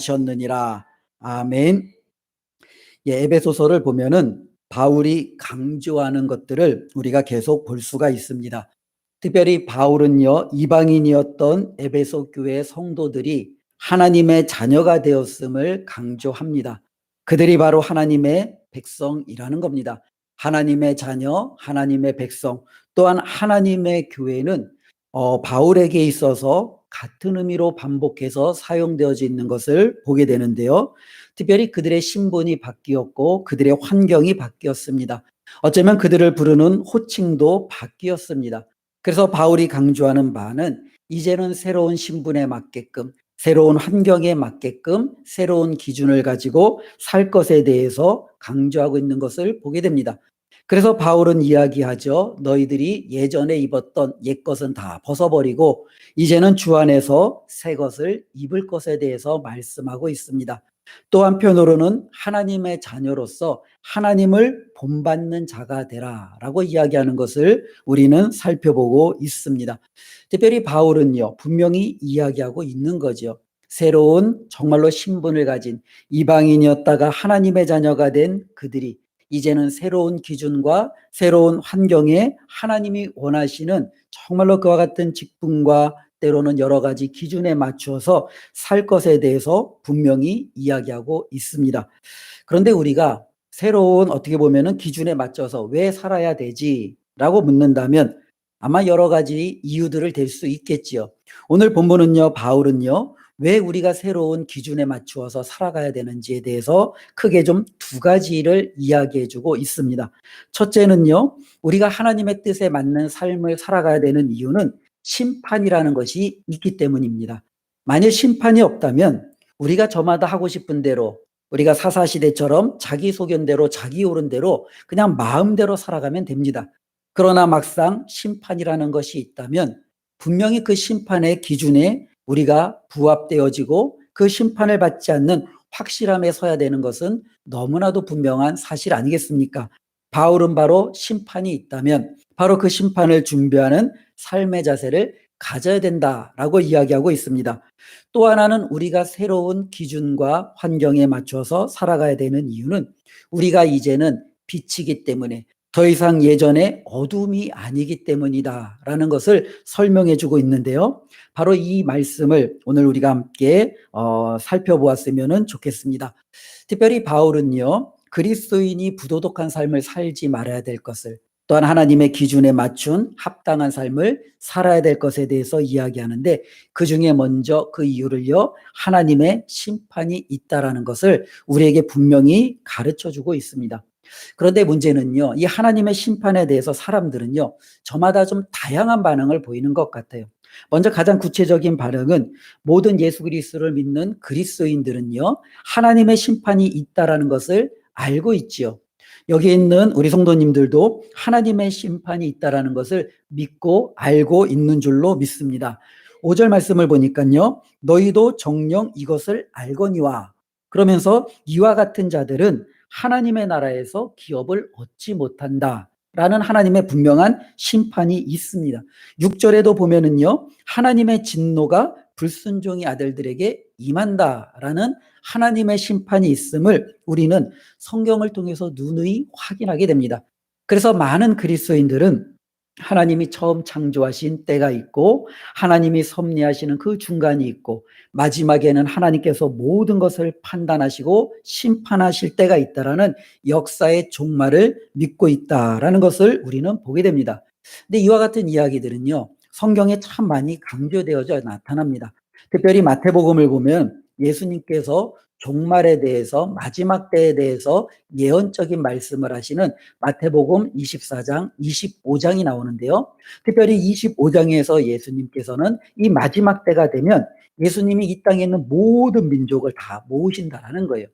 하셨느니라. 아멘. 예, 에베소서를 보면은 바울이 강조하는 것들을 우리가 계속 볼 수가 있습니다. 특별히 바울은요, 이방인이었던 에베소 교회 성도들이 하나님의 자녀가 되었음을 강조합니다. 그들이 바로 하나님의 백성이라는 겁니다. 하나님의 자녀, 하나님의 백성, 또한 하나님의 교회는 바울에게 있어서 같은 의미로 반복해서 사용되어져 있는 것을 보게 되는데요. 특별히 그들의 신분이 바뀌었고 그들의 환경이 바뀌었습니다. 어쩌면 그들을 부르는 호칭도 바뀌었습니다. 그래서 바울이 강조하는 바는 이제는 새로운 신분에 맞게끔, 새로운 환경에 맞게끔 새로운 기준을 가지고 살 것에 대해서 강조하고 있는 것을 보게 됩니다. 그래서 바울은 이야기하죠. 너희들이 예전에 입었던 옛것은 다 벗어버리고 이제는 주 안에서 새 것을 입을 것에 대해서 말씀하고 있습니다. 또 한편으로는 하나님의 자녀로서 하나님을 본받는 자가 되라라고 이야기하는 것을 우리는 살펴보고 있습니다. 특별히 바울은요, 분명히 이야기하고 있는 거죠. 새로운 정말로 신분을 가진 이방인이었다가 하나님의 자녀가 된 그들이 이제는 새로운 기준과 새로운 환경에 하나님이 원하시는 정말로 그와 같은 직분과 때로는 여러 가지 기준에 맞추어서 살 것에 대해서 분명히 이야기하고 있습니다. 그런데 우리가 새로운 어떻게 보면은 기준에 맞춰서 왜 살아야 되지라고 묻는다면 아마 여러 가지 이유들을 댈 수 있겠지요. 오늘 본문은요, 바울은요, 왜 우리가 새로운 기준에 맞추어서 살아가야 되는지에 대해서 크게 좀 두 가지를 이야기해 주고 있습니다. 첫째는요, 우리가 하나님의 뜻에 맞는 삶을 살아가야 되는 이유는 심판이라는 것이 있기 때문입니다. 만일 심판이 없다면 우리가 저마다 하고 싶은 대로 우리가 사사시대처럼 자기 소견대로 자기 옳은 대로 그냥 마음대로 살아가면 됩니다. 그러나 막상 심판이라는 것이 있다면 분명히 그 심판의 기준에 우리가 부합되어지고 그 심판을 받지 않는 확실함에 서야 되는 것은 너무나도 분명한 사실 아니겠습니까? 바울은 바로 심판이 있다면 바로 그 심판을 준비하는 삶의 자세를 가져야 된다라고 이야기하고 있습니다. 또 하나는 우리가 새로운 기준과 환경에 맞춰서 살아가야 되는 이유는 우리가 이제는 빛이기 때문에 더 이상 예전의 어둠이 아니기 때문이다라는 것을 설명해 주고 있는데요. 바로 이 말씀을 오늘 우리가 함께 살펴보았으면 좋겠습니다. 특별히 바울은요, 그리스도인이 부도덕한 삶을 살지 말아야 될 것을 또한 하나님의 기준에 맞춘 합당한 삶을 살아야 될 것에 대해서 이야기하는데 그중에 먼저 그 이유를요, 하나님의 심판이 있다라는 것을 우리에게 분명히 가르쳐주고 있습니다. 그런데 문제는요, 이 하나님의 심판에 대해서 사람들은요, 저마다 좀 다양한 반응을 보이는 것 같아요. 먼저 가장 구체적인 반응은 모든 예수 그리스도를 믿는 그리스도인들은요, 하나님의 심판이 있다라는 것을 알고 있지요. 여기 있는 우리 성도님들도 하나님의 심판이 있다라는 것을 믿고 알고 있는 줄로 믿습니다. 5절 말씀을 보니까요, 너희도 정녕 이것을 알거니와 그러면서 이와 같은 자들은 하나님의 나라에서 기업을 얻지 못한다. 라는 하나님의 분명한 심판이 있습니다. 6절에도 보면은요, 하나님의 진노가 불순종의 아들들에게 임한다라는 하나님의 심판이 있음을 우리는 성경을 통해서 누누이 확인하게 됩니다. 그래서 많은 그리스도인들은 하나님이 처음 창조하신 때가 있고 하나님이 섭리하시는 그 중간이 있고 마지막에는 하나님께서 모든 것을 판단하시고 심판하실 때가 있다라는 역사의 종말을 믿고 있다라는 것을 우리는 보게 됩니다. 근데 이와 같은 이야기들은요, 성경에 참 많이 강조되어져 나타납니다. 특별히 마태복음을 보면 예수님께서 종말에 대해서 마지막 때에 대해서 예언적인 말씀을 하시는 마태복음 24장, 25장이 나오는데요. 특별히 25장에서 예수님께서는 이 마지막 때가 되면 예수님이 이 땅에 있는 모든 민족을 다 모으신다라는 거예요.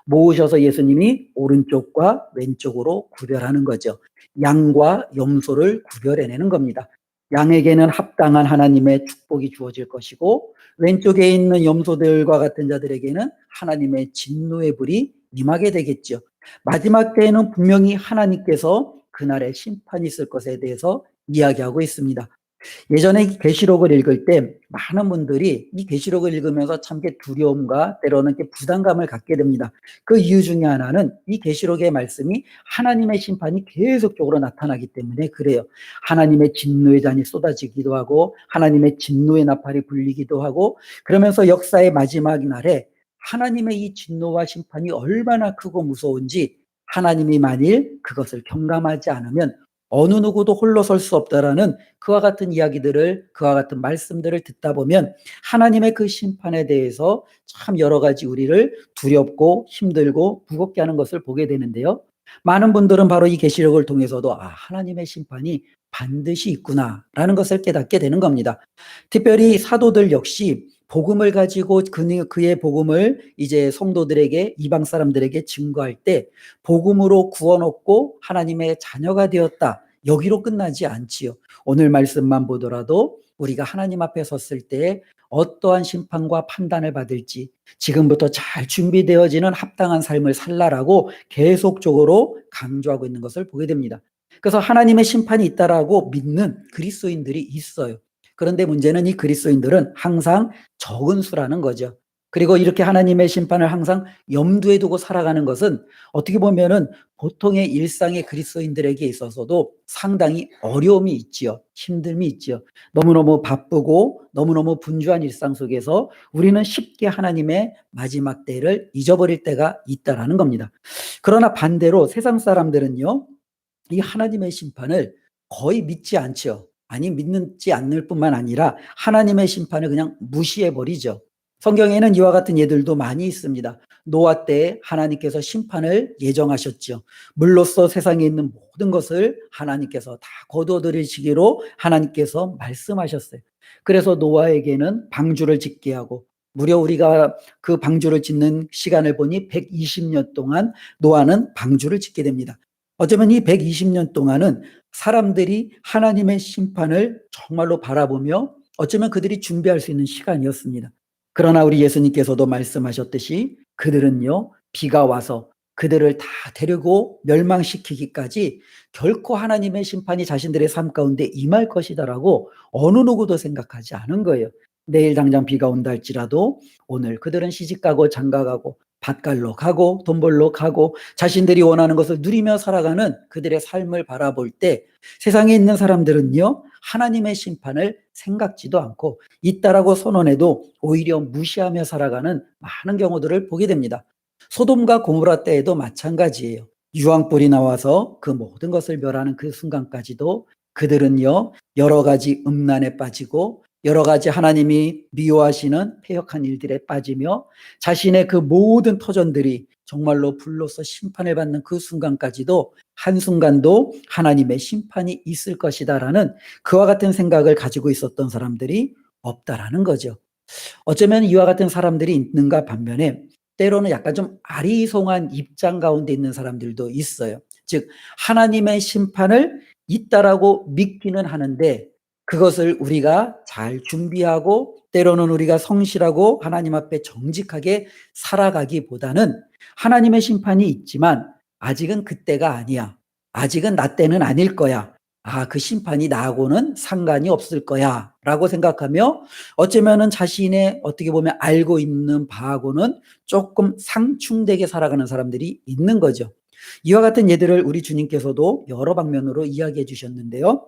모으셔서 예수님이 오른쪽과 왼쪽으로 구별하는 거죠. 양과 염소를 구별해내는 겁니다. 양에게는 합당한 하나님의 축복이 주어질 것이고 왼쪽에 있는 염소들과 같은 자들에게는 하나님의 진노의 불이 임하게 되겠죠. 마지막 때에는 분명히 하나님께서 그날의 심판이 있을 것에 대해서 이야기하고 있습니다. 예전에 이 계시록을 읽을 때 많은 분들이 이 계시록을 읽으면서 참 두려움과 때로는 부담감을 갖게 됩니다. 그 이유 중에 하나는 이 계시록의 말씀이 하나님의 심판이 계속적으로 나타나기 때문에 그래요. 하나님의 진노의 잔이 쏟아지기도 하고 하나님의 진노의 나팔이 불리기도 하고 그러면서 역사의 마지막 날에 하나님의 이 진노와 심판이 얼마나 크고 무서운지 하나님이 만일 그것을 경감하지 않으면 어느 누구도 홀로 설 수 없다라는 그와 같은 이야기들을 그와 같은 말씀들을 듣다 보면 하나님의 그 심판에 대해서 참 여러 가지 우리를 두렵고 힘들고 무겁게 하는 것을 보게 되는데요. 많은 분들은 바로 이 계시록을 통해서도 하나님의 심판이 반드시 있구나라는 것을 깨닫게 되는 겁니다. 특별히 사도들 역시 복음을 가지고 그의 복음을 이제 성도들에게 이방 사람들에게 증거할 때 복음으로 구원 얻고 하나님의 자녀가 되었다. 여기로 끝나지 않지요. 오늘 말씀만 보더라도 우리가 하나님 앞에 섰을 때 어떠한 심판과 판단을 받을지 지금부터 잘 준비되어지는 합당한 삶을 살라라고 계속적으로 강조하고 있는 것을 보게 됩니다. 그래서 하나님의 심판이 있다라고 믿는 그리스도인들이 있어요. 그런데 문제는 이 그리스도인들은 항상 적은 수라는 거죠. 그리고 이렇게 하나님의 심판을 항상 염두에 두고 살아가는 것은 어떻게 보면은 보통의 일상의 그리스도인들에게 있어서도 상당히 어려움이 있지요. 힘듦이 있지요. 너무너무 바쁘고 너무너무 분주한 일상 속에서 우리는 쉽게 하나님의 마지막 때를 잊어버릴 때가 있다라는 겁니다. 그러나 반대로 세상 사람들은요, 이 하나님의 심판을 거의 믿지 않죠. 아니, 믿지 않을 뿐만 아니라 하나님의 심판을 그냥 무시해 버리죠. 성경에는 이와 같은 예들도 많이 있습니다. 노아 때 하나님께서 심판을 예정하셨죠. 물로써 세상에 있는 모든 것을 하나님께서 다 거두어들이시기로 하나님께서 말씀하셨어요. 그래서 노아에게는 방주를 짓게 하고 무려 우리가 그 방주를 짓는 시간을 보니 120년 동안 노아는 방주를 짓게 됩니다. 어쩌면 이 120년 동안은 사람들이 하나님의 심판을 정말로 바라보며 어쩌면 그들이 준비할 수 있는 시간이었습니다. 그러나 우리 예수님께서도 말씀하셨듯이 그들은요, 비가 와서 그들을 다 데리고 멸망시키기까지 결코 하나님의 심판이 자신들의 삶 가운데 임할 것이다라고 어느 누구도 생각하지 않은 거예요. 내일 당장 비가 온다 할지라도 오늘 그들은 시집가고 장가가고 밭갈러 가고 돈 벌러 가고 자신들이 원하는 것을 누리며 살아가는 그들의 삶을 바라볼 때 세상에 있는 사람들은요, 하나님의 심판을 생각지도 않고 있다라고 선언해도 오히려 무시하며 살아가는 많은 경우들을 보게 됩니다. 소돔과 고모라 때에도 마찬가지예요. 유황불이 나와서 그 모든 것을 멸하는 그 순간까지도 그들은요, 여러 가지 음란에 빠지고 여러 가지 하나님이 미워하시는 패역한 일들에 빠지며 자신의 그 모든 터전들이 정말로 불로서 심판을 받는 그 순간까지도 한순간도 하나님의 심판이 있을 것이다라는 그와 같은 생각을 가지고 있었던 사람들이 없다라는 거죠. 어쩌면 이와 같은 사람들이 있는가 반면에 때로는 약간 좀 아리송한 입장 가운데 있는 사람들도 있어요. 즉 하나님의 심판을 있다라고 믿기는 하는데 그것을 우리가 잘 준비하고 때로는 우리가 성실하고 하나님 앞에 정직하게 살아가기보다는 하나님의 심판이 있지만 아직은 그때가 아니야. 아직은 나 때는 아닐 거야. 그 심판이 나하고는 상관이 없을 거야. 라고 생각하며 어쩌면은 자신의 어떻게 보면 알고 있는 바하고는 조금 상충되게 살아가는 사람들이 있는 거죠. 이와 같은 예들을 우리 주님께서도 여러 방면으로 이야기해 주셨는데요.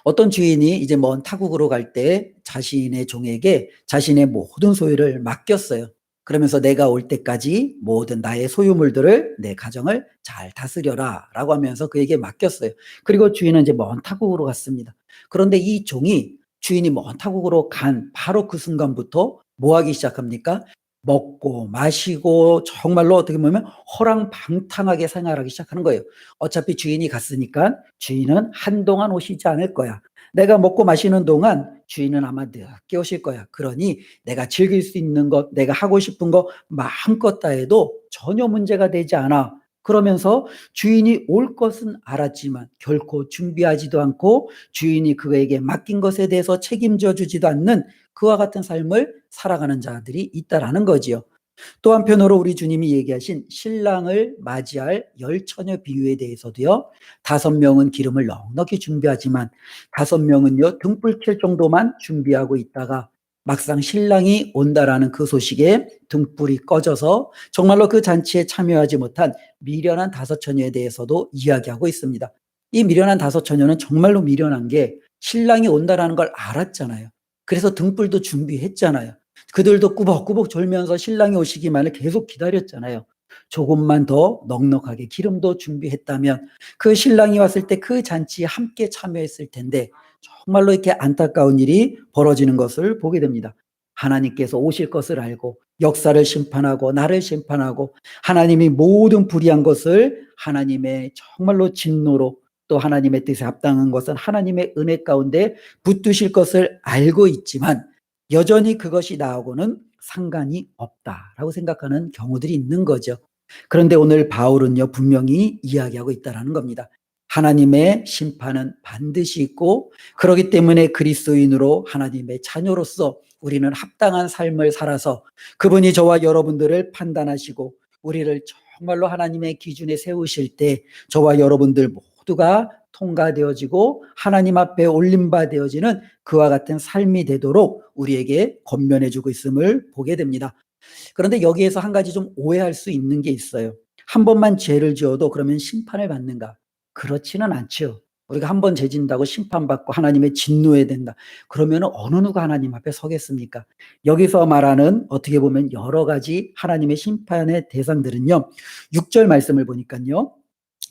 어떤 주인이 이제 먼 타국으로 갈 때 자신의 종에게 자신의 모든 소유를 맡겼어요. 그러면서 내가 올 때까지 모든 나의 소유물들을 내 가정을 잘 다스려라 라고 하면서 그에게 맡겼어요. 그리고 주인은 이제 먼 타국으로 갔습니다. 그런데 이 종이 주인이 먼 타국으로 간 바로 그 순간부터 뭐 하기 시작합니까? 먹고 마시고 정말로 어떻게 보면 허랑방탕하게 생활하기 시작하는 거예요. 어차피 주인이 갔으니까 주인은 한동안 오시지 않을 거야. 내가 먹고 마시는 동안 주인은 아마 늦게 오실 거야. 그러니 내가 즐길 수 있는 것, 내가 하고 싶은 거 마음껏 다 해도 전혀 문제가 되지 않아. 그러면서 주인이 올 것은 알았지만 결코 준비하지도 않고 주인이 그에게 맡긴 것에 대해서 책임져 주지도 않는 그와 같은 삶을 살아가는 자들이 있다라는 거지요. 또 한편으로 우리 주님이 얘기하신 신랑을 맞이할 열 처녀 비유에 대해서도요, 5명은 기름을 넉넉히 준비하지만 5명은요 등불 켤 정도만 준비하고 있다가 막상 신랑이 온다라는 그 소식에 등불이 꺼져서 정말로 그 잔치에 참여하지 못한 미련한 5처녀에 대해서도 이야기하고 있습니다. 이 미련한 5처녀는 정말로 미련한 게 신랑이 온다라는 걸 알았잖아요. 그래서 등불도 준비했잖아요. 그들도 꾸벅꾸벅 졸면서 신랑이 오시기만을 계속 기다렸잖아요. 조금만 더 넉넉하게 기름도 준비했다면 그 신랑이 왔을 때 그 잔치에 함께 참여했을 텐데 정말로 이렇게 안타까운 일이 벌어지는 것을 보게 됩니다. 하나님께서 오실 것을 알고 역사를 심판하고 나를 심판하고 하나님이 모든 불의한 것을 하나님의 정말로 진노로 또 하나님의 뜻에 합당한 것은 하나님의 은혜 가운데 붙드실 것을 알고 있지만 여전히 그것이 나하고는 상관이 없다라고 생각하는 경우들이 있는 거죠. 그런데 오늘 바울은요 분명히 이야기하고 있다라는 겁니다. 하나님의 심판은 반드시 있고 그렇기 때문에 그리스도인으로 하나님의 자녀로서 우리는 합당한 삶을 살아서 그분이 저와 여러분들을 판단하시고 우리를 정말로 하나님의 기준에 세우실 때 저와 여러분들 모두가 통과되어지고 하나님 앞에 올림받아지는 그와 같은 삶이 되도록 우리에게 권면해 주고 있음을 보게 됩니다. 그런데 여기에서 한 가지 좀 오해할 수 있는 게 있어요. 한 번만 죄를 지어도 그러면 심판을 받는가? 그렇지는 않죠. 우리가 한 번 죄 진다고 심판받고 하나님의 진노에 된다. 그러면 어느 누가 하나님 앞에 서겠습니까? 여기서 말하는 어떻게 보면 여러 가지 하나님의 심판의 대상들은요. 6절 말씀을 보니까요.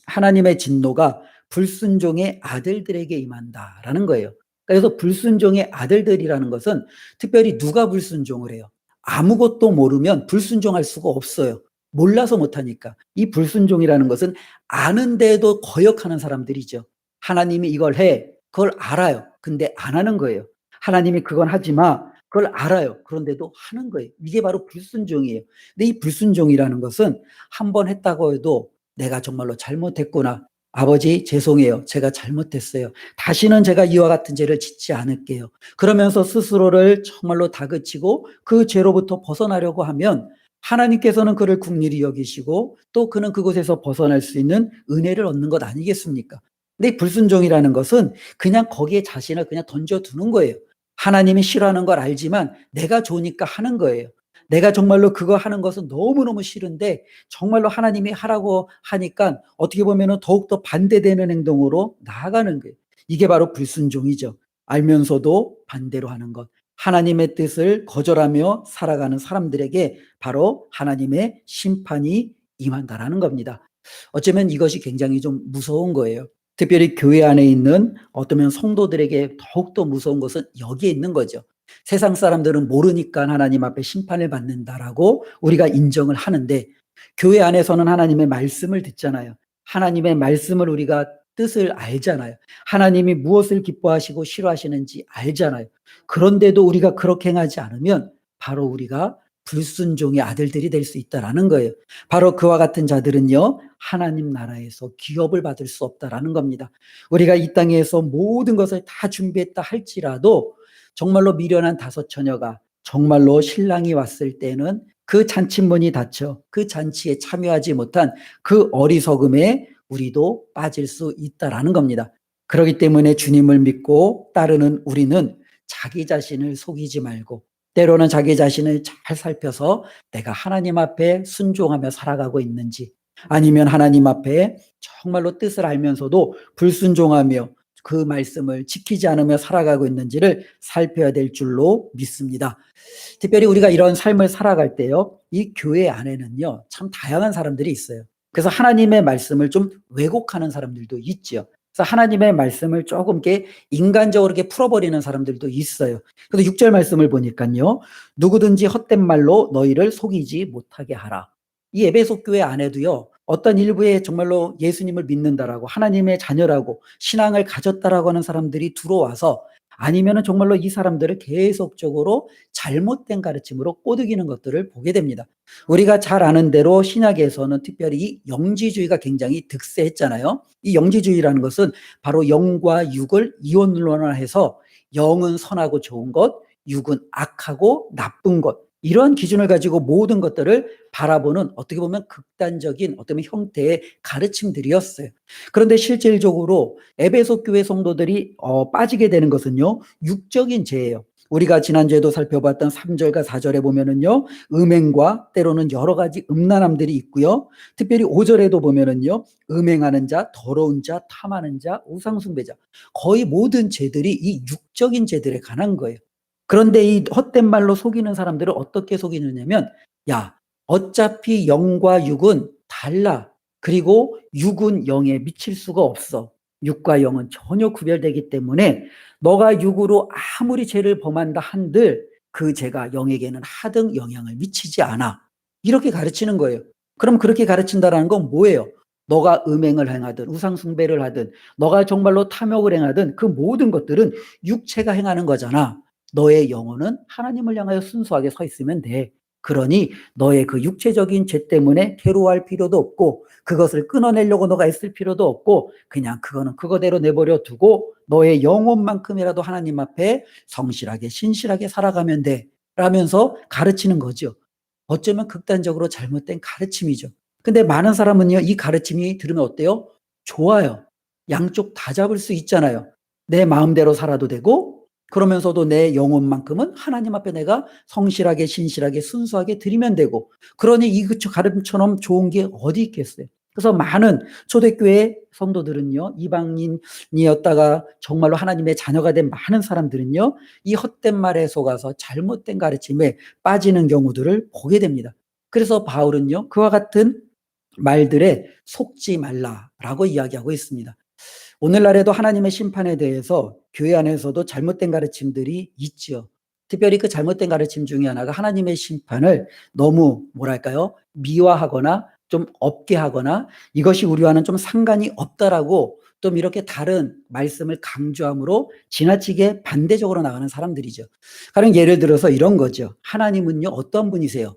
하나님의 진노가 불순종의 아들들에게 임한다라는 거예요. 그래서 불순종의 아들들이라는 것은 특별히 누가 불순종을 해요? 아무것도 모르면 불순종할 수가 없어요. 몰라서 못하니까. 이 불순종이라는 것은 아는데도 거역하는 사람들이죠. 하나님이 이걸 해. 그걸 알아요. 근데 안 하는 거예요. 하나님이 그건 하지 마. 그걸 알아요. 그런데도 하는 거예요. 이게 바로 불순종이에요. 근데 이 불순종이라는 것은 한 번 했다고 해도 내가 정말로 잘못했구나. 아버지 죄송해요. 제가 잘못했어요. 다시는 제가 이와 같은 죄를 짓지 않을게요. 그러면서 스스로를 정말로 다그치고 그 죄로부터 벗어나려고 하면 하나님께서는 그를 긍휼히 여기시고 또 그는 그곳에서 벗어날 수 있는 은혜를 얻는 것 아니겠습니까? 근데 불순종이라는 것은 그냥 거기에 자신을 그냥 던져두는 거예요. 하나님이 싫어하는 걸 알지만 내가 좋으니까 하는 거예요. 내가 정말로 그거 하는 것은 너무너무 싫은데 정말로 하나님이 하라고 하니까 어떻게 보면 더욱더 반대되는 행동으로 나아가는 거예요. 이게 바로 불순종이죠. 알면서도 반대로 하는 것. 하나님의 뜻을 거절하며 살아가는 사람들에게 바로 하나님의 심판이 임한다라는 겁니다. 어쩌면 이것이 굉장히 좀 무서운 거예요. 특별히 교회 안에 있는 어쩌면 성도들에게 더욱더 무서운 것은 여기에 있는 거죠. 세상 사람들은 모르니까 하나님 앞에 심판을 받는다라고 우리가 인정을 하는데 교회 안에서는 하나님의 말씀을 듣잖아요. 하나님의 말씀을 우리가 뜻을 알잖아요. 하나님이 무엇을 기뻐하시고 싫어하시는지 알잖아요. 그런데도 우리가 그렇게 행하지 않으면 바로 우리가 불순종의 아들들이 될 수 있다라는 거예요. 바로 그와 같은 자들은요, 하나님 나라에서 기업을 받을 수 없다라는 겁니다. 우리가 이 땅에서 모든 것을 다 준비했다 할지라도 정말로 미련한 5처녀가 정말로 신랑이 왔을 때는 그 잔치문이 닫혀 그 잔치에 참여하지 못한 그 어리석음에 우리도 빠질 수 있다라는 겁니다. 그렇기 때문에 주님을 믿고 따르는 우리는 자기 자신을 속이지 말고 때로는 자기 자신을 잘 살펴서 내가 하나님 앞에 순종하며 살아가고 있는지 아니면 하나님 앞에 정말로 뜻을 알면서도 불순종하며 그 말씀을 지키지 않으며 살아가고 있는지를 살펴야 될 줄로 믿습니다. 특별히 우리가 이런 삶을 살아갈 때요, 이 교회 안에는요, 참 다양한 사람들이 있어요. 그래서 하나님의 말씀을 좀 왜곡하는 사람들도 있죠. 그래서 하나님의 말씀을 조금 이렇게 인간적으로 이렇게 풀어버리는 사람들도 있어요. 그래서 6절 말씀을 보니까요, 누구든지 헛된 말로 너희를 속이지 못하게 하라. 이 에베소 교회 안에도요, 어떤 일부에 정말로 예수님을 믿는다라고 하나님의 자녀라고 신앙을 가졌다라고 하는 사람들이 들어와서 아니면은 정말로 이 사람들을 계속적으로 잘못된 가르침으로 꼬드기는 것들을 보게 됩니다. 우리가 잘 아는 대로 신약에서는 특별히 영지주의가 굉장히 득세했잖아요. 이 영지주의라는 것은 바로 영과 육을 이원론화해서 영은 선하고 좋은 것, 육은 악하고 나쁜 것, 이런 기준을 가지고 모든 것들을 바라보는 어떻게 보면 극단적인 어떤 형태의 가르침들이었어요. 그런데 실질적으로 에베소 교회 성도들이 빠지게 되는 것은요, 육적인 죄예요. 우리가 지난주에도 살펴봤던 3절과 4절에 보면은요, 음행과 때로는 여러 가지 음란함들이 있고요. 특별히 5절에도 보면은요, 음행하는 자, 더러운 자, 탐하는 자, 우상숭배자, 거의 모든 죄들이 이 육적인 죄들에 관한 거예요. 그런데 이 헛된 말로 속이는 사람들을 어떻게 속이느냐면, 야, 어차피 영과 육은 달라. 그리고 육은 영에 미칠 수가 없어. 육과 영은 전혀 구별되기 때문에 너가 육으로 아무리 죄를 범한다 한들 그 죄가 영에게는 하등 영향을 미치지 않아. 이렇게 가르치는 거예요. 그럼 그렇게 가르친다라는 건 뭐예요? 너가 음행을 행하든 우상숭배를 하든 너가 정말로 탐욕을 행하든 그 모든 것들은 육체가 행하는 거잖아. 너의 영혼은 하나님을 향하여 순수하게 서 있으면 돼. 그러니 너의 그 육체적인 죄 때문에 괴로워할 필요도 없고 그것을 끊어내려고 너가 애쓸 필요도 없고 그냥 그거는 그거대로 내버려 두고 너의 영혼만큼이라도 하나님 앞에 성실하게 신실하게 살아가면 돼 라면서 가르치는 거죠. 어쩌면 극단적으로 잘못된 가르침이죠. 근데 많은 사람은요, 이 가르침이 들으면 어때요? 좋아요. 양쪽 다 잡을 수 있잖아요. 내 마음대로 살아도 되고 그러면서도 내 영혼만큼은 하나님 앞에 내가 성실하게 신실하게 순수하게 드리면 되고, 그러니 이 가르침처럼 좋은 게 어디 있겠어요. 그래서 많은 초대교회 성도들은요, 이방인이었다가 정말로 하나님의 자녀가 된 많은 사람들은요, 이 헛된 말에 속아서 잘못된 가르침에 빠지는 경우들을 보게 됩니다. 그래서 바울은요, 그와 같은 말들에 속지 말라라고 이야기하고 있습니다. 오늘날에도 하나님의 심판에 대해서 교회 안에서도 잘못된 가르침들이 있지요. 특별히 그 잘못된 가르침 중에 하나가 하나님의 심판을 너무 뭐랄까요? 미화하거나 좀 없게 하거나 이것이 우리와는 좀 상관이 없다라고 좀 이렇게 다른 말씀을 강조함으로 지나치게 반대적으로 나가는 사람들이죠. 가령 예를 들어서 이런 거죠. 하나님은요, 어떤 분이세요?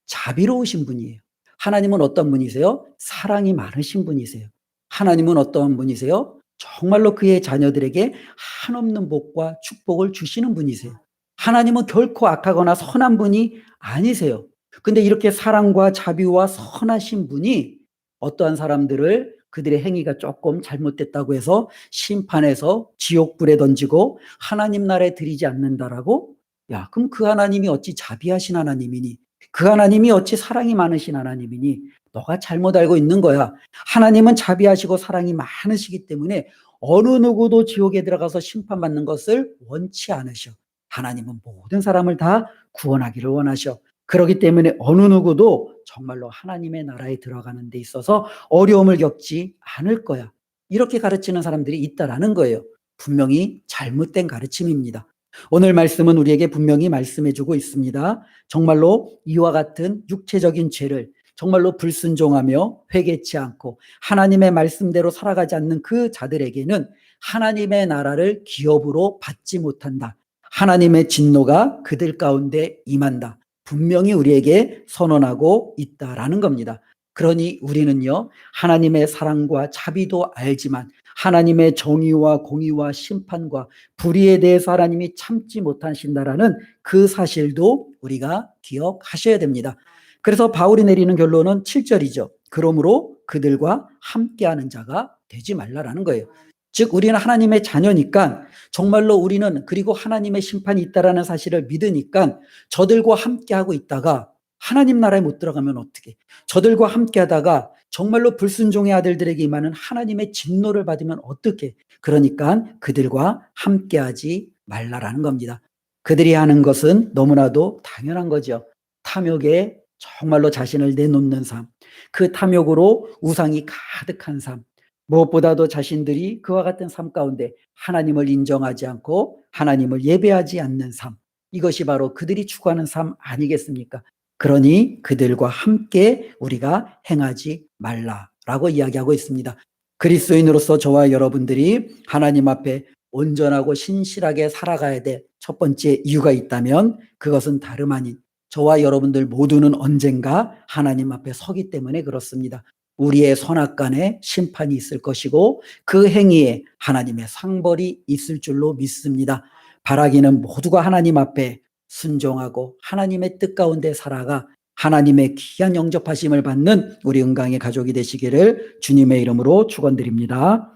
자비로우신 분이에요. 하나님은 어떤 분이세요? 사랑이 많으신 분이세요. 하나님은 어떤 분이세요? 정말로 그의 자녀들에게 한없는 복과 축복을 주시는 분이세요. 하나님은 결코 악하거나 선한 분이 아니세요. 근데 이렇게 사랑과 자비와 선하신 분이 어떠한 사람들을 그들의 행위가 조금 잘못됐다고 해서 심판해서 지옥불에 던지고 하나님 나라에 들이지 않는다라고? 야, 그럼 그 하나님이 어찌 자비하신 하나님이니? 그 하나님이 어찌 사랑이 많으신 하나님이니? 너가 잘못 알고 있는 거야. 하나님은 자비하시고 사랑이 많으시기 때문에 어느 누구도 지옥에 들어가서 심판받는 것을 원치 않으셔. 하나님은 모든 사람을 다 구원하기를 원하셔. 그렇기 때문에 어느 누구도 정말로 하나님의 나라에 들어가는 데 있어서 어려움을 겪지 않을 거야. 이렇게 가르치는 사람들이 있다라는 거예요. 분명히 잘못된 가르침입니다. 오늘 말씀은 우리에게 분명히 말씀해주고 있습니다. 정말로 이와 같은 육체적인 죄를 정말로 불순종하며 회개치 않고 하나님의 말씀대로 살아가지 않는 그 자들에게는 하나님의 나라를 기업으로 받지 못한다. 하나님의 진노가 그들 가운데 임한다. 분명히 우리에게 선언하고 있다라는 겁니다. 그러니 우리는요, 하나님의 사랑과 자비도 알지만 하나님의 정의와 공의와 심판과 불의에 대해서 하나님이 참지 못하신다라는 그 사실도 우리가 기억하셔야 됩니다. 그래서 바울이 내리는 결론은 7절이죠. 그러므로 그들과 함께하는 자가 되지 말라라는 거예요. 즉 우리는 하나님의 자녀니까 정말로 우리는 그리고 하나님의 심판이 있다라는 사실을 믿으니까 저들과 함께하고 있다가 하나님 나라에 못 들어가면 어떻게? 저들과 함께하다가 정말로 불순종의 아들들에게 임하는 하나님의 진노를 받으면 어떻게? 그러니까 그들과 함께하지 말라라는 겁니다. 그들이 하는 것은 너무나도 당연한 거죠. 탐욕에 정말로 자신을 내놓는 삶, 그 탐욕으로 우상이 가득한 삶, 무엇보다도 자신들이 그와 같은 삶 가운데 하나님을 인정하지 않고 하나님을 예배하지 않는 삶, 이것이 바로 그들이 추구하는 삶 아니겠습니까? 그러니 그들과 함께 우리가 행하지 말라라고 이야기하고 있습니다. 그리스도인으로서 저와 여러분들이 하나님 앞에 온전하고 신실하게 살아가야 될 첫 번째 이유가 있다면 그것은 다름 아닌 저와 여러분들 모두는 언젠가 하나님 앞에 서기 때문에 그렇습니다. 우리의 선악간에 심판이 있을 것이고 그 행위에 하나님의 상벌이 있을 줄로 믿습니다. 바라기는 모두가 하나님 앞에 순종하고 하나님의 뜻 가운데 살아가 하나님의 귀한 영접하심을 받는 우리 은강의 가족이 되시기를 주님의 이름으로 축원드립니다.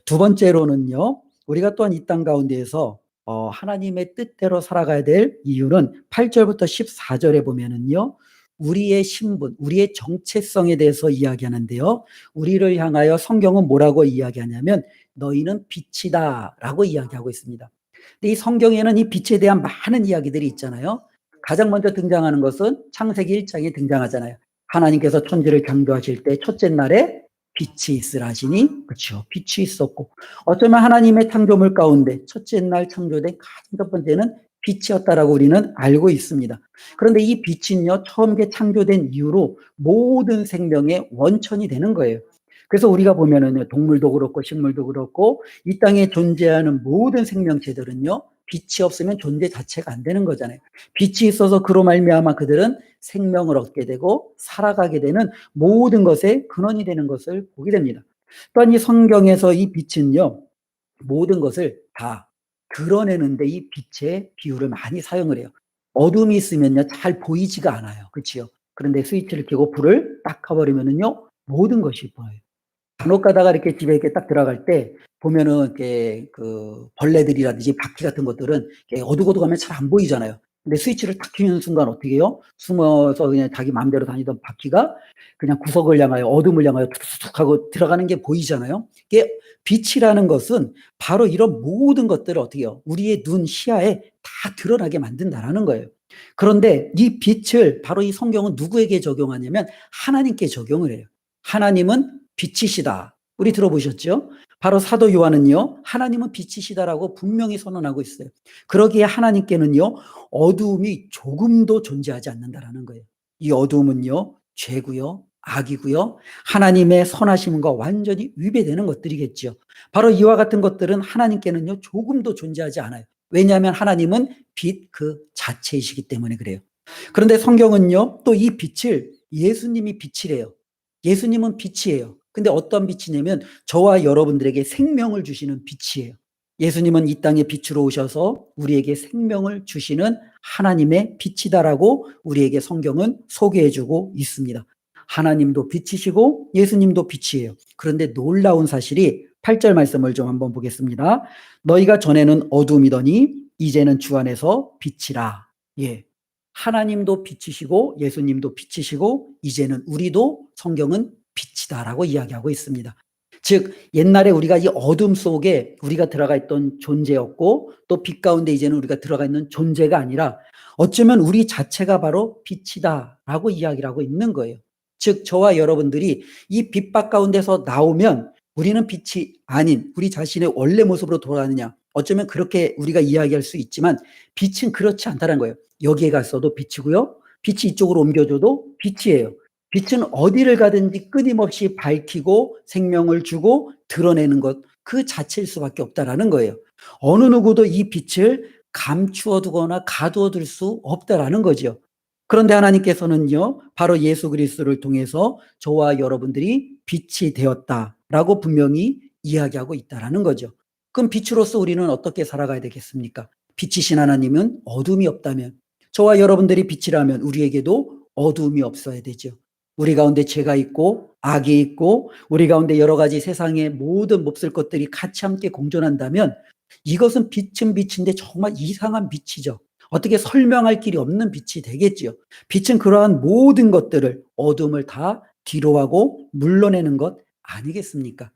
두 번째로는요, 우리가 또한 이 땅 가운데에서 하나님의 뜻대로 살아가야 될 이유는 8절부터 14절에 보면은요, 우리의 신분, 우리의 정체성에 대해서 이야기하는데요. 우리를 향하여 성경은 뭐라고 이야기하냐면 너희는 빛이다 라고 이야기하고 있습니다. 근데 이 성경에는 이 빛에 대한 많은 이야기들이 있잖아요. 가장 먼저 등장하는 것은 창세기 1장에 등장하잖아요. 하나님께서 천지를 창조하실 때 첫째 날에 빛이 있으라 하시니, 그렇죠, 빛이 있었고, 어쩌면 하나님의 창조물 가운데 첫째 날 창조된 가장 첫 번째는 빛이었다라고 우리는 알고 있습니다. 그런데 이 빛은요, 처음 창조된 이후로 모든 생명의 원천이 되는 거예요. 그래서 우리가 보면은 동물도 그렇고 식물도 그렇고 이 땅에 존재하는 모든 생명체들은요, 빛이 없으면 존재 자체가 안 되는 거잖아요. 빛이 있어서 그로 말미암아 그들은 생명을 얻게 되고 살아가게 되는 모든 것의 근원이 되는 것을 보게 됩니다. 또한 이 성경에서 이 빛은요, 모든 것을 다 드러내는데 이 빛의 비유를 많이 사용을 해요. 어둠이 있으면요, 잘 보이지가 않아요. 그렇죠? 그런데 스위치를 켜고 불을 딱 켜버리면은요, 모든 것이 보여요. 간혹 가다가 이렇게 집에 이렇게 딱 들어갈 때 보면은 이렇게 그 벌레들이라든지 바퀴 같은 것들은 이렇게 어두워도 잘 안 보이잖아요. 근데 스위치를 딱 켜는 순간 어떻게 해요? 숨어서 그냥 자기 마음대로 다니던 바퀴가 그냥 구석을 향하여 어둠을 향하여 툭툭툭 하고 들어가는 게 보이잖아요. 이게 빛이라는 것은 바로 이런 모든 것들을 어떻게 해요? 우리의 눈 시야에 다 드러나게 만든다라는 거예요. 그런데 이 빛을 바로 이 성경은 누구에게 적용하냐면 하나님께 적용을 해요. 하나님은 빛이시다. 우리 들어보셨죠? 바로 사도 요한은요, 하나님은 빛이시다라고 분명히 선언하고 있어요. 그러기에 하나님께는요, 어두움이 조금도 존재하지 않는다라는 거예요. 이 어두움은요, 죄고요, 악이고요, 하나님의 선하심과 완전히 위배되는 것들이겠죠. 바로 이와 같은 것들은 하나님께는요, 조금도 존재하지 않아요. 왜냐하면 하나님은 빛 그 자체이시기 때문에 그래요. 그런데 성경은요, 또 이 빛을 예수님이 빛이래요. 예수님은 빛이에요. 근데 어떤 빛이냐면 저와 여러분들에게 생명을 주시는 빛이에요. 예수님은 이 땅에 빛으로 오셔서 우리에게 생명을 주시는 하나님의 빛이다라고 우리에게 성경은 소개해주고 있습니다. 하나님도 빛이시고 예수님도 빛이에요. 그런데 놀라운 사실이 8절 말씀을 좀 한번 보겠습니다. 너희가 전에는 어둠이더니 이제는 주 안에서 빛이라. 예. 하나님도 빛이시고 예수님도 빛이시고 이제는 우리도 성경은 빛이다라고 이야기하고 있습니다. 즉 옛날에 우리가 이 어둠 속에 우리가 들어가 있던 존재였고 또 빛 가운데 이제는 우리가 들어가 있는 존재가 아니라 어쩌면 우리 자체가 바로 빛이다라고 이야기를 하고 있는 거예요. 즉 저와 여러분들이 이 빛밭 가운데서 나오면 우리는 빛이 아닌 우리 자신의 원래 모습으로 돌아가느냐, 어쩌면 그렇게 우리가 이야기할 수 있지만 빛은 그렇지 않다는 거예요. 여기에 갔어도 빛이고요, 빛이 이쪽으로 옮겨줘도 빛이에요. 빛은 어디를 가든지 끊임없이 밝히고 생명을 주고 드러내는 것 그 자체일 수밖에 없다라는 거예요. 어느 누구도 이 빛을 감추어 두거나 가두어 둘 수 없다라는 거죠. 그런데 하나님께서는요, 바로 예수 그리스도를 통해서 저와 여러분들이 빛이 되었다라고 분명히 이야기하고 있다라는 거죠. 그럼 빛으로서 우리는 어떻게 살아가야 되겠습니까? 빛이신 하나님은 어둠이 없다면, 저와 여러분들이 빛이라면 우리에게도 어둠이 없어야 되죠. 우리 가운데 죄가 있고 악이 있고 우리 가운데 여러 가지 세상의 모든 몹쓸 것들이 같이 함께 공존한다면 이것은 빛은 빛인데 정말 이상한 빛이죠. 어떻게 설명할 길이 없는 빛이 되겠지요. 빛은 그러한 모든 것들을, 어둠을 다 뒤로하고 물러내는 것 아니겠습니까?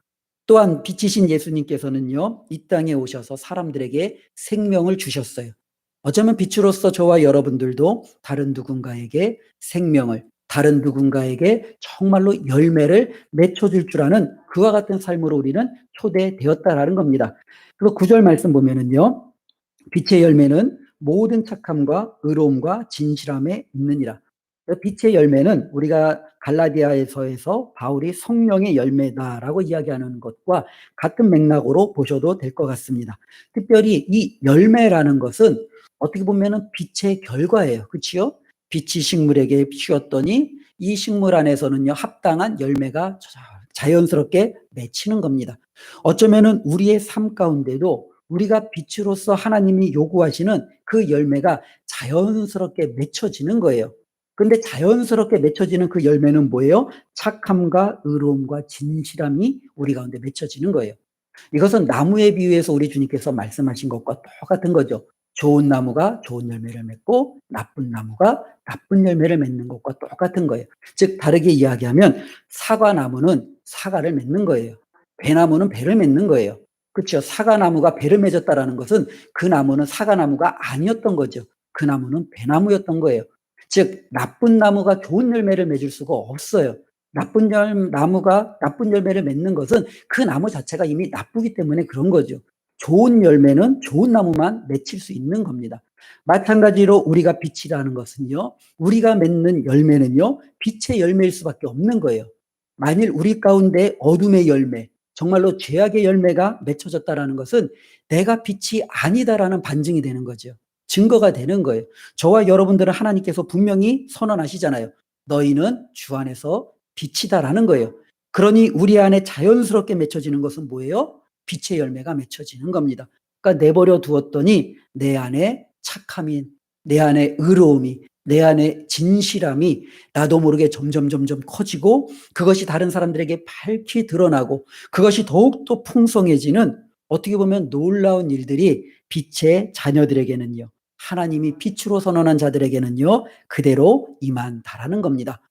또한 빛이신 예수님께서는요, 이 땅에 오셔서 사람들에게 생명을 주셨어요. 어쩌면 빛으로서 저와 여러분들도 다른 누군가에게 생명을, 다른 누군가에게 정말로 열매를 맺혀줄 줄 아는 그와 같은 삶으로 우리는 초대되었다라는 겁니다. 그리고 9절 말씀 보면은요, 빛의 열매는 모든 착함과 의로움과 진실함에 있느니라. 빛의 열매는 우리가 갈라디아에서에서 바울이 성령의 열매다라고 이야기하는 것과 같은 맥락으로 보셔도 될 것 같습니다. 특별히 이 열매라는 것은 어떻게 보면은 빛의 결과예요. 그렇지요? 빛이 식물에게 피었더니 이 식물 안에서는요, 합당한 열매가 자연스럽게 맺히는 겁니다. 어쩌면은 우리의 삶 가운데도 우리가 빛으로서 하나님이 요구하시는 그 열매가 자연스럽게 맺혀지는 거예요. 근데 자연스럽게 맺혀지는 그 열매는 뭐예요? 착함과 의로움과 진실함이 우리 가운데 맺혀지는 거예요. 이것은 나무에 비유해서 우리 주님께서 말씀하신 것과 똑같은 거죠. 좋은 나무가 좋은 열매를 맺고 나쁜 나무가 나쁜 열매를 맺는 것과 똑같은 거예요. 즉 다르게 이야기하면 사과나무는 사과를 맺는 거예요. 배나무는 배를 맺는 거예요. 그렇죠. 사과나무가 배를 맺었다라는 것은 그 나무는 사과나무가 아니었던 거죠. 그 나무는 배나무였던 거예요. 즉 나쁜 나무가 좋은 열매를 맺을 수가 없어요. 나무가 나쁜 열매를 맺는 것은 그 나무 자체가 이미 나쁘기 때문에 그런 거죠. 좋은 열매는 좋은 나무만 맺힐 수 있는 겁니다. 마찬가지로 우리가 빛이라는 것은요, 우리가 맺는 열매는요, 빛의 열매일 수밖에 없는 거예요. 만일 우리 가운데 어둠의 열매, 정말로 죄악의 열매가 맺혀졌다라는 것은 내가 빛이 아니다라는 반증이 되는 거죠. 증거가 되는 거예요. 저와 여러분들은 하나님께서 분명히 선언하시잖아요. 너희는 주 안에서 빛이다라는 거예요. 그러니 우리 안에 자연스럽게 맺혀지는 것은 뭐예요? 빛의 열매가 맺혀지는 겁니다. 그러니까 내버려 두었더니 내 안에 착함이, 내 안에 의로움이, 내 안에 진실함이 나도 모르게 점점 커지고 그것이 다른 사람들에게 밝히 드러나고 그것이 더욱더 풍성해지는 어떻게 보면 놀라운 일들이 빛의 자녀들에게는요. 하나님이 빛으로 선언한 자들에게는요. 그대로 임한다라는 겁니다.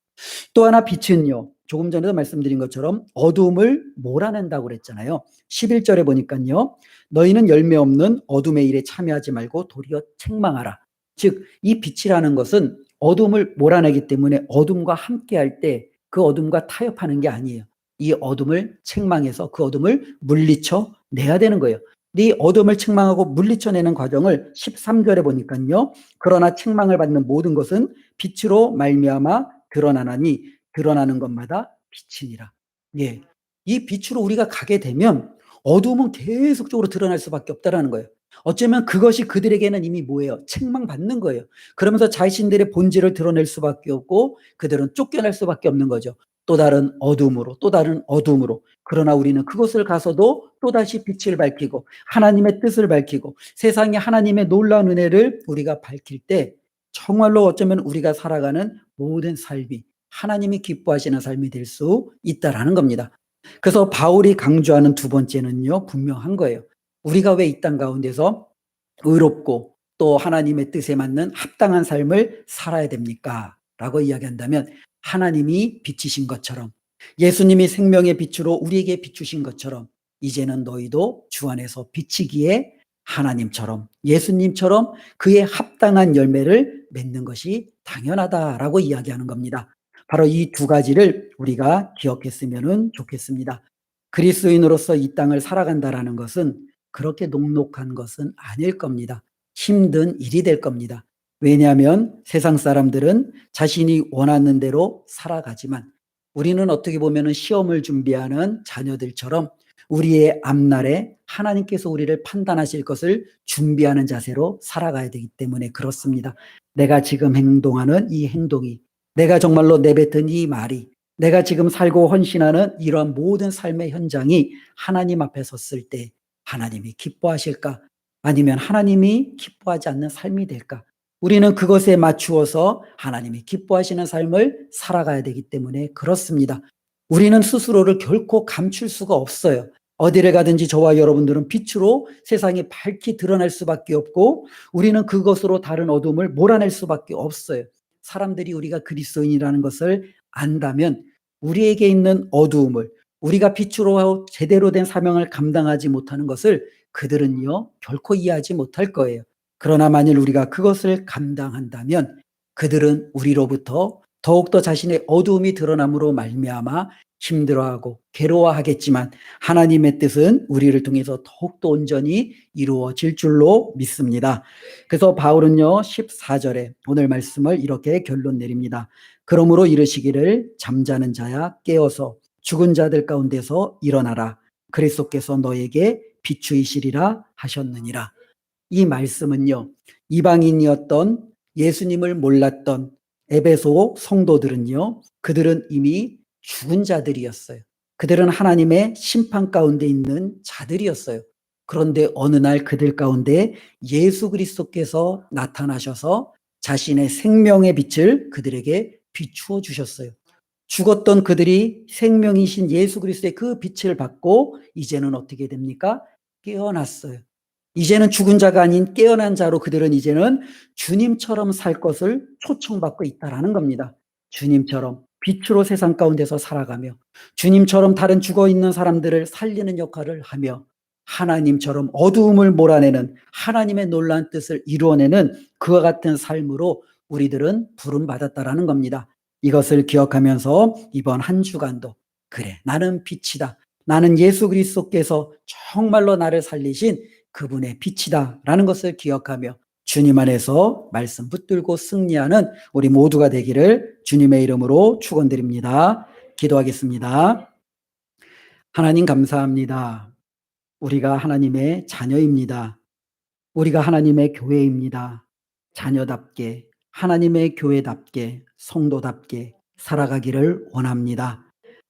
또 하나 빛은요. 조금 전에도 말씀드린 것처럼 어둠을 몰아낸다고 그랬잖아요. 11절에 보니까요. 너희는 열매 없는 어둠의 일에 참여하지 말고 도리어 책망하라. 즉 이 빛이라는 것은 어둠을 몰아내기 때문에 어둠과 함께할 때 그 어둠과 타협하는 게 아니에요. 이 어둠을 책망해서 그 어둠을 물리쳐 내야 되는 거예요. 이 어둠을 책망하고 물리쳐내는 과정을 13절에 보니까요. 그러나 책망을 받는 모든 것은 빛으로 말미암아 드러나나니 드러나는 것마다 빛이니라. 예. 이 빛으로 우리가 가게 되면 어둠은 계속적으로 드러날 수밖에 없다라는 거예요. 어쩌면 그것이 그들에게는 이미 뭐예요? 책망받는 거예요. 그러면서 자신들의 본질을 드러낼 수밖에 없고 그들은 쫓겨날 수밖에 없는 거죠. 또 다른 어둠으로, 또 다른 어둠으로. 그러나 우리는 그것을 가서도 또다시 빛을 밝히고 하나님의 뜻을 밝히고 세상에 하나님의 놀라운 은혜를 우리가 밝힐 때 정말로 어쩌면 우리가 살아가는 모든 삶이 하나님이 기뻐하시는 삶이 될 수 있다라는 겁니다. 그래서 바울이 강조하는 두 번째는요, 분명한 거예요. 우리가 왜 이 땅 가운데서 의롭고 또 하나님의 뜻에 맞는 합당한 삶을 살아야 됩니까? 라고 이야기한다면 하나님이 빛이신 것처럼 예수님이 생명의 빛으로 우리에게 비추신 것처럼 이제는 너희도 주 안에서 비치기에 하나님처럼 예수님처럼 그의 합당한 열매를 맺는 것이 당연하다라고 이야기하는 겁니다. 바로 이 두 가지를 우리가 기억했으면 좋겠습니다. 그리스도인으로서 이 땅을 살아간다라는 것은 그렇게 녹록한 것은 아닐 겁니다. 힘든 일이 될 겁니다. 왜냐하면 세상 사람들은 자신이 원하는 대로 살아가지만 우리는 어떻게 보면 시험을 준비하는 자녀들처럼 우리의 앞날에 하나님께서 우리를 판단하실 것을 준비하는 자세로 살아가야 되기 때문에 그렇습니다. 내가 지금 행동하는 이 행동이, 내가 정말로 내뱉은 이 말이, 내가 지금 살고 헌신하는 이러한 모든 삶의 현장이 하나님 앞에 섰을 때 하나님이 기뻐하실까? 아니면 하나님이 기뻐하지 않는 삶이 될까? 우리는 그것에 맞추어서 하나님이 기뻐하시는 삶을 살아가야 되기 때문에 그렇습니다. 우리는 스스로를 결코 감출 수가 없어요. 어디를 가든지 저와 여러분들은 빛으로 세상에 밝히 드러날 수밖에 없고 우리는 그것으로 다른 어둠을 몰아낼 수밖에 없어요. 사람들이 우리가 그리스도인이라는 것을 안다면 우리에게 있는 어두움을 우리가 빛으로 제대로 된 사명을 감당하지 못하는 것을 그들은요 결코 이해하지 못할 거예요. 그러나 만일 우리가 그것을 감당한다면 그들은 우리로부터 더욱더 자신의 어두움이 드러남으로 말미암아 힘들어하고 괴로워하겠지만 하나님의 뜻은 우리를 통해서 더욱더 온전히 이루어질 줄로 믿습니다. 그래서 바울은요 14절에 오늘 말씀을 이렇게 결론 내립니다. 그러므로 이르시기를 잠자는 자야 깨어서 죽은 자들 가운데서 일어나라. 그리스도께서 너에게 비추이시리라 하셨느니라. 이 말씀은요 이방인이었던 예수님을 몰랐던 에베소 성도들은요 그들은 이미 죽은 자들이었어요. 그들은 하나님의 심판 가운데 있는 자들이었어요. 그런데 어느 날 그들 가운데 예수 그리스도께서 나타나셔서 자신의 생명의 빛을 그들에게 비추어 주셨어요. 죽었던 그들이 생명이신 예수 그리스도의 그 빛을 받고 이제는 어떻게 됩니까? 깨어났어요. 이제는 죽은 자가 아닌 깨어난 자로 그들은 이제는 주님처럼 살 것을 초청받고 있다라는 겁니다. 주님처럼 빛으로 세상 가운데서 살아가며 주님처럼 다른 죽어 있는 사람들을 살리는 역할을 하며 하나님처럼 어두움을 몰아내는 하나님의 놀라운 뜻을 이루어내는 그와 같은 삶으로 우리들은 부름받았다라는 겁니다. 이것을 기억하면서 이번 한 주간도 그래, 나는 빛이다. 나는 예수 그리스도께서 정말로 나를 살리신 그분의 빛이다라는 것을 기억하며 주님 안에서 말씀 붙들고 승리하는 우리 모두가 되기를 주님의 이름으로 축원드립니다. 기도하겠습니다. 하나님 감사합니다. 우리가 하나님의 자녀입니다. 우리가 하나님의 교회입니다. 자녀답게 하나님의 교회답게 성도답게 살아가기를 원합니다.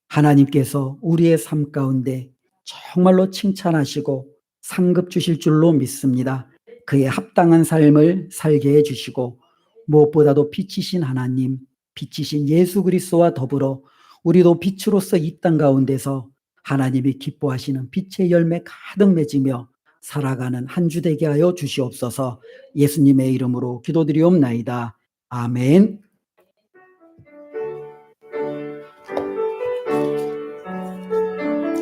하나님께서 우리의 삶 가운데 정말로 칭찬하시고 상급 주실 줄로 믿습니다. 그에 합당한 삶을 살게 해주시고 무엇보다도 빛이신 하나님, 빛이신 예수 그리스도와 더불어 우리도 빛으로서 이 땅 가운데서 하나님이 기뻐하시는 빛의 열매 가득 맺으며 살아가는 한 주 되게 하여 주시옵소서. 예수님의 이름으로 기도드리옵나이다. 아멘.